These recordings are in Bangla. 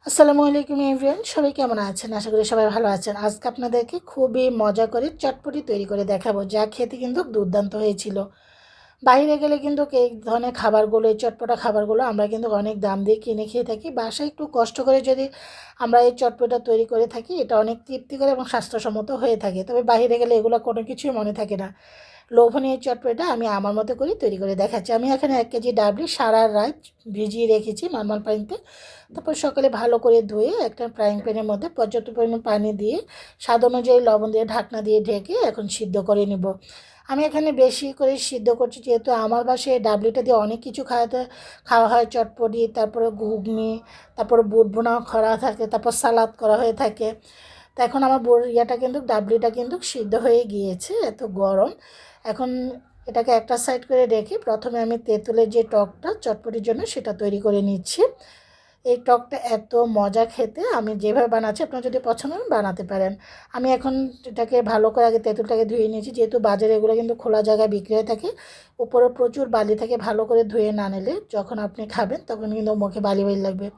আসসালামু আলাইকুম এভরিওয়ান, সবাই কেমন আছেন? আশা করি সবাই ভালো আছেন। আজকে আপনাদেরকে খুবই মজা করে চটপটি তৈরি করে দেখাবো, যা খেতে কিন্তু দুর্দান্ত হয়েছিল। বাইরে গেলে কিন্তু এই ধরনের খাবারগুলো, এই চটপটা খাবারগুলো আমরা কিন্তু অনেক দাম দিয়ে কিনে খেয়ে থাকি। বাসায় একটু কষ্ট করে যদি আমরা এই চটপটা তৈরি করে থাকি, এটা অনেক তৃপ্তিকর এবং স্বাস্থ্যসম্মত হয়ে থাকে। তবে বাইরে গেলে এগুলো কোনো কিছুই মনে থাকে না। লোভনীয় চটপটা আমি আমার মতো করে তৈরি করে দেখাচ্ছি। আমি এখানে 1 কেজি ডাবলি সারা রাত ভিজিয়ে রেখেছি নরমাল পানিতে। তারপর সকালে ভালো করে ধুয়ে একটা ফ্রাইং প্যানের মধ্যে পর্যাপ্ত পরিমাণ পানি দিয়ে স্বাদ অনুযায়ী লবণ দিয়ে ঢাকনা দিয়ে ঢেকে এখন সিদ্ধ করে নেব। আমি এখানে বেশি করে সিদ্ধ করছি, যেহেতু আমার বাসায় ডাবলিটা দিয়ে অনেক কিছু খাওয়া হয়। চটপটি, তারপরে ঘুগনি, তারপরে বুট ভুনাও করা থাকে, তারপর সালাদ করা হয়ে থাকে। তো এখন আমার ইয়েটা কিন্তু ডাবলিটা কিন্তু সিদ্ধ হয়ে গিয়েছে, এত গরম। এখন এটাকে একটা সাইড করে রেখে প্রথমে আমি তেঁতুলের যে টকটা চটপটির জন্য সেটা তৈরি করে নিচ্ছি। এই টকটা এত মজা খেতে, আমি যেভাবে বানাচ্ছি আপনারা যদি পছন্দ হয় বানাতে পারেন। আমি এখন এটাকে ভালো করে আগে তেঁতুলটাকে ধুয়ে নিয়েছি, যেহেতু বাজারে এগুলো কিন্তু খোলা জায়গায় বিক্রি হয়ে থাকে, উপরে প্রচুর বালি থাকে। ভালো করে ধুয়ে না নিলে যখন আপনি খাবেন তখন কিন্তু মুখে বালি বালি লাগবে।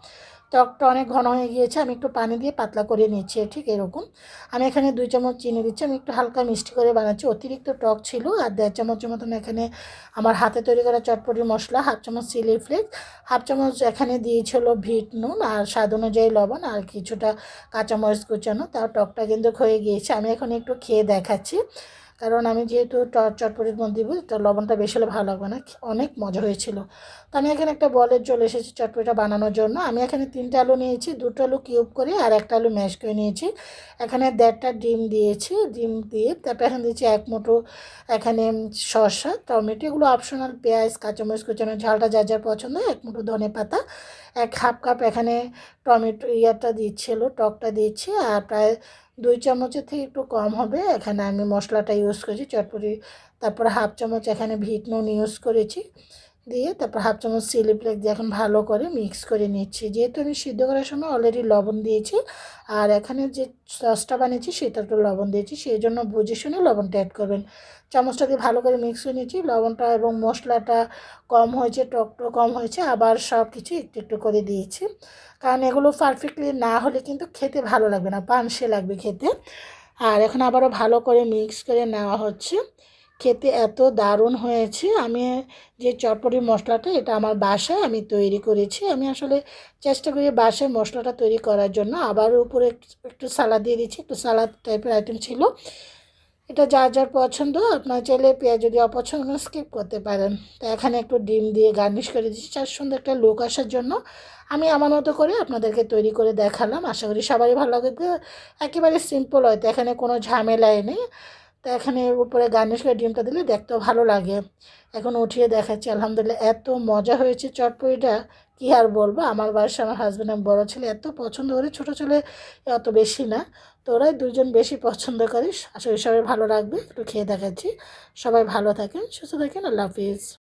টকটা অনেক ঘন হয়ে গিয়েছে, আমি একটু পানি দিয়ে পাতলা করে নিচ্ছি, ঠিক এরকম। আমি এখানে 2 চামচ চিনি দিচ্ছি। আমি একটু হালকা মিষ্টি করে বানাচ্ছি, অতিরিক্ত টক ছিল। আর 1.5 চামচের মতন এখানে আমার হাতে তৈরি করা চটপটির মশলা, 1/2 চামচ চিলি ফ্লেক্স, 1/2 চামচ এখানে দিয়েছিল বিট নুন, আর স্বাদ অনুযায়ী লবণ, আর কিছুটা কাঁচামরিচ কুচানো। তার টকটা কিন্তু হয়ে গিয়েছে। আমি এখন একটু খেয়ে দেখাচ্ছি, কারণ আমি যেহেতু চটপটির মধ্যে দিব, তো লবণটা বেশি হলে ভালো লাগবে না। অনেক মজা হয়েছিল। তো আমি এখানে একটা বলে চলে এসেছি চটপটিটা বানানোর জন্য। আমি এখানে 3টে আলু নিয়েছি, 2টো আলু কিউব করে আর একটা আলু ম্যাশ করে নিয়েছি। এখানে 1.5টা ডিম দিয়েছি, ডিম দিয়ে তারপর এখানে দিয়েছি 1 মুঠো এখানে শসা, টমেটো, এগুলো অপশনাল, পেঁয়াজ, কাঁচামরিচ কুচানো, ঝালটা যার যার পছন্দ, 1 মুঠো ধনে পাতা, 1/2 কাপ এখানে টমেটো দিচ্ছিল, টকটা দিচ্ছি। আর প্রায় 2 চামচের থেকে একটু কম হবে এখানে আমি মশলাটা ইউজ করেছি চটপটি। তারপর 1/2 চামচ এখানে বিট নুন ইউজ করেছি, দিয়ে তারপর 1/2 চামচ চিলি ফ্লেক্স দিয়ে এখন ভালো করে মিক্স করে নিচ্ছি। যেহেতু আমি সিদ্ধ করার সময় অলরেডি লবণ দিয়েছি, আর এখানে যে সসটা বানিয়েছি সেটা একটু লবণ দিয়েছি, সেই জন্য বুঝে শুনে লবণটা অ্যাড করবেন। চামচটা দিয়ে ভালো করে মিক্স করে নিচ্ছি। লবণটা এবং মশলাটা কম হয়েছে, টকটাও কম হয়েছে, আবার সব কিছু একটু একটু করে দিয়েছি, কারণ এগুলো পারফেক্টলি না হলে কিন্তু খেতে ভালো লাগবে না, পানসে লাগবে খেতে। আর এখন আবারও ভালো করে মিক্স করে নেওয়া হচ্ছে। খেতে এত দারুণ হয়েছে। আমি যে চটপটির মশলাটা, এটা আমার বাসায় আমি তৈরি করেছি। আমি আসলে চেষ্টা করি বাসায় মশলাটা তৈরি করার জন্য। আবার উপরে একটু সালাদ দিয়ে দিচ্ছি, একটু সালাদ টাইপের আইটেম ছিল। এটা যার যার পছন্দ, আপনার চাইলে পেঁয়াজ যদি অপছন্দ স্কিপ করতে পারেন। তো এখানে একটু ডিম দিয়ে গার্নিশ করে দিচ্ছি, চার সুন্দর একটা লুক আসার জন্য। আমি আমার মতো করে আপনাদেরকে তৈরি করে দেখালাম, আশা করি সবারই ভালো লাগবে। একেবারে সিম্পল, হয়তো এখানে কোনো ঝামেলাই নেই। তো এখানে উপরে গার্নিশ করে ডিমটা দিলে দেখতেও ভালো লাগে। এখন উঠিয়ে দেখাচ্ছি, আলহামদুলিল্লাহ এত মজা হয়েছে চটপটিটা, কী আর বলবো। আমার বাসায় আমার হাজব্যান্ড এবং বড়ো ছেলে এত পছন্দ করে, ছোটো ছেলে অত বেশি না। তো ওরাই দুজন বেশি পছন্দ করে। আশা করি সবাই ভালো লাগবে। একটু খেয়ে দেখাচ্ছি। সবাই ভালো থাকেন, সুস্থ থাকেন, আল্লাহ হাফিজ।